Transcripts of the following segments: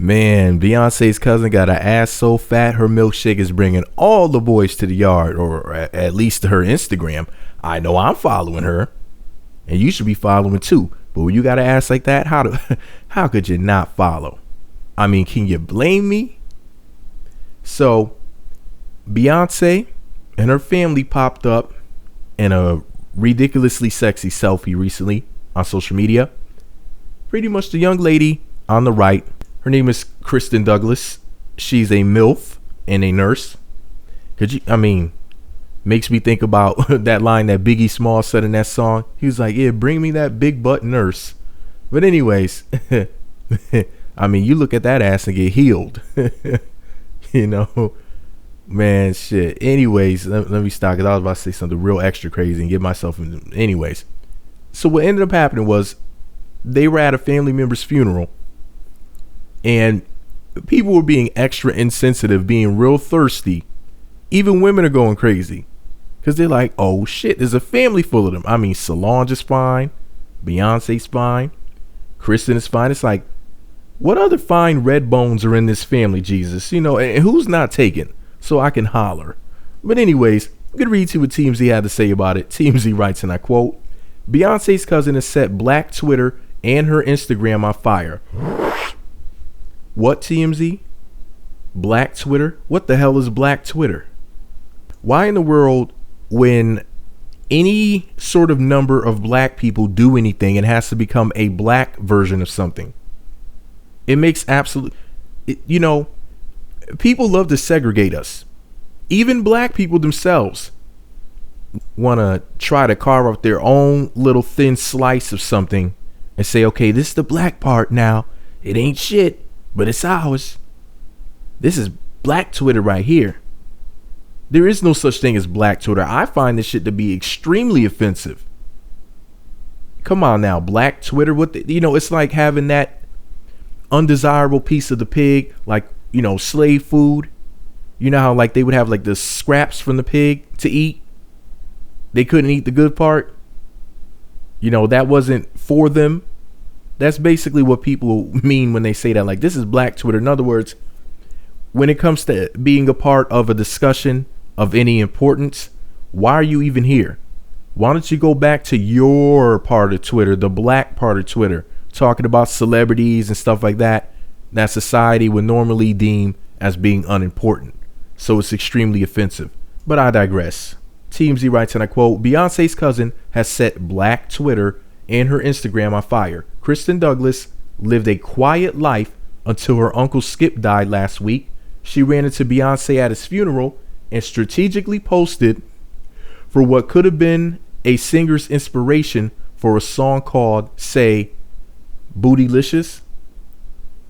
Man, Beyonce's cousin got an ass so fat her milkshake is bringing all the boys to the yard, or at least to her Instagram. I know I'm following her, and you should be following too. But when you got an ass like that, how could you not follow? I mean, can you blame me? So, Beyonce and her family popped up in a ridiculously sexy selfie recently on social media. Pretty much the young lady on the right. Her name is Kristin Douglas. She's a MILF and a nurse. Makes me think about that line that Biggie Smalls said in that song. He was like, yeah, bring me that big butt nurse. But anyways, you look at that ass and get healed. Man, shit. Anyways, let me stop, because I was about to say something real extra crazy and get myself in. Anyways, so what ended up happening was they were at a family member's funeral, and people were being extra insensitive, being real thirsty. Even women are going crazy because they're like, oh shit, there's a family full of them. Solange is fine, Beyonce's fine, Kristin is fine. It's like, what other fine red bones are in this family, Jesus? And who's not taken? So I can holler. But anyways, I'm going to read to what TMZ had to say about it. TMZ writes, and I quote, Beyonce's cousin has set Black Twitter and her Instagram on fire. What, TMZ? Black Twitter? What the hell is Black Twitter? Why in the world, when any sort of number of black people do anything, it has to become a black version of something? It makes people love to segregate us. Even black people themselves want to try to carve out their own little thin slice of something and say, okay, this is the black part now. It ain't shit, but it's ours. This is Black Twitter right here. There is no such thing as Black Twitter. I find this shit to be extremely offensive. Come on now, Black Twitter. It's like having that undesirable piece of the pig, like, slave food. You know how like they would have like the scraps from the pig to eat? They couldn't eat the good part. That wasn't for them. That's basically what people mean when they say that. Like, this is Black Twitter. In other words, when it comes to being a part of a discussion of any importance, why are you even here? Why don't you go back to your part of Twitter, the black part of Twitter, talking about celebrities and stuff like that society would normally deem as being unimportant? So it's extremely offensive. But I digress. TMZ writes, and I quote, Beyonce's cousin has set Black Twitter and her Instagram on fire. Kristin Douglas lived a quiet life until her uncle Skip died last week. She ran into Beyonce at his funeral and strategically posted for what could have been a singer's inspiration for a song called, say, Bootylicious.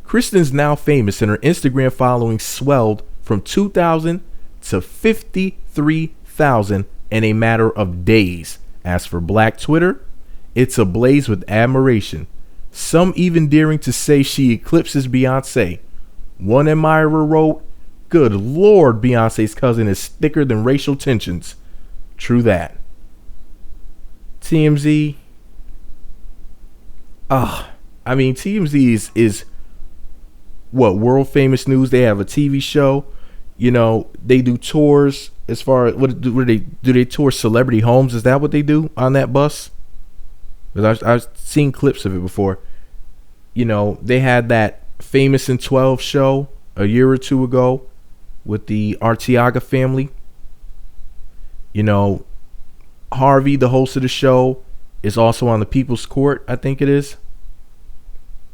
Kristin's now famous, and her Instagram following swelled from 2,000 to 53,000 in a matter of days. As for Black Twitter, it's ablaze with admiration. Some even daring to say she eclipses Beyonce. One admirer wrote, good Lord, Beyonce's cousin is thicker than racial tensions. True that. TMZ. TMZ is what, world famous news. They have a TV show. They do tours. As far as what do they tour celebrity homes? Is that what they do on that bus? Because I've seen clips of it before. They had that Famous in 12 show a year or two ago with the Arteaga family. Harvey, the host of the show, is also on the People's Court, I think it is.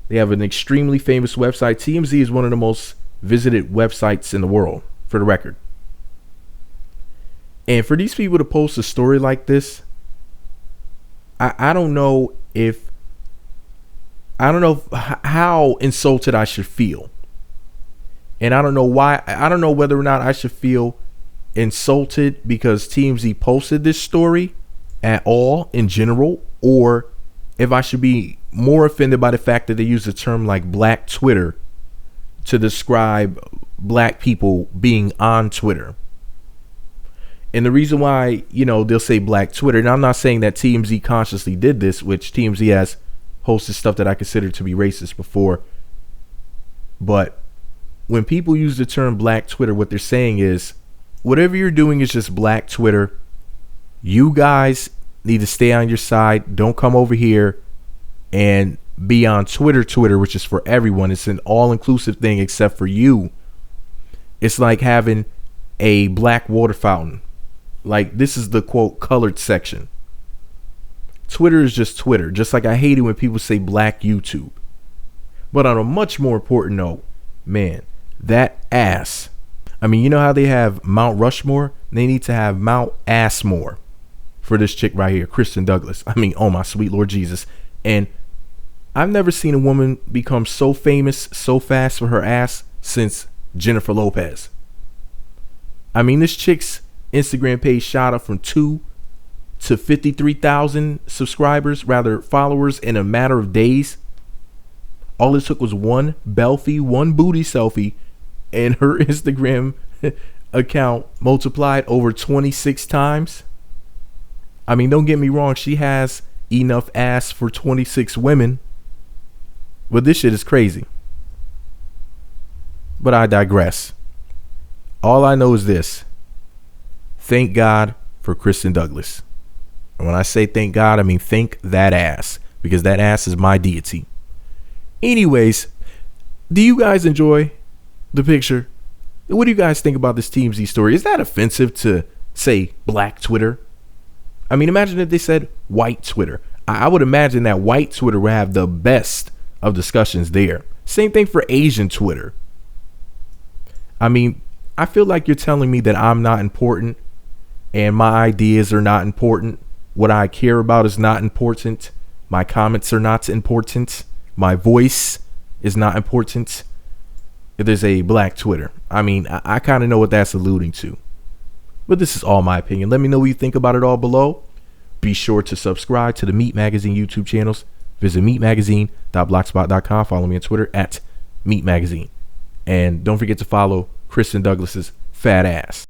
They have an extremely famous website. TMZ is one of the most visited websites in the world, for the record. And for these people to post a story like this, I don't know how insulted I should feel. And I don't know why. I don't know whether or not I should feel insulted because TMZ posted this story at all in general, or if I should be more offended by the fact that they use a term like Black Twitter to describe black people being on Twitter. And the reason why, they'll say Black Twitter, and I'm not saying that TMZ consciously did this, which TMZ has hosted stuff that I consider to be racist before. But when people use the term Black Twitter, what they're saying is whatever you're doing is just Black Twitter. You guys need to stay on your side. Don't come over here and be on Twitter, which is for everyone. It's an all-inclusive thing except for you. It's like having a black water fountain. Like, this is the quote colored section. Twitter is just Twitter. Just like I hate it when people say Black YouTube. But on a much more important note, man, that ass. I mean, you know how they have Mount Rushmore? They need to have Mount Assmore for this chick right here, Kristin Douglas. I mean, oh my sweet Lord Jesus. And I've never seen a woman become so famous so fast for her ass since Jennifer Lopez. I mean, this chick's Instagram page shot up from 2 to 53,000 followers in a matter of days. All it took was one belfie, one booty selfie, and her Instagram account multiplied over 26 times. I mean, don't get me wrong, she has enough ass for 26 women. But this shit is crazy. But I digress. All I know is this. Thank God for Kristin Douglas. And when I say thank God, I mean thank that ass. Because that ass is my deity. Anyways, do you guys enjoy the picture? What do you guys think about this TMZ story? Is that offensive to say Black Twitter? I mean, imagine if they said white Twitter. I would imagine that white Twitter would have the best of discussions there. Same thing for Asian Twitter. I mean, I feel like you're telling me that I'm not important and my ideas are not important. What I care about is not important. My comments are not important. My voice is not important. If there's a Black Twitter, I mean, I kind of know what that's alluding to. But this is all my opinion. Let me know what you think about it all below. Be sure to subscribe to the Meat Magazine YouTube channels. Visit meatmagazine.blogspot.com. Follow me on Twitter @meatmagazine. And don't forget to follow Kristin Douglas's fat ass.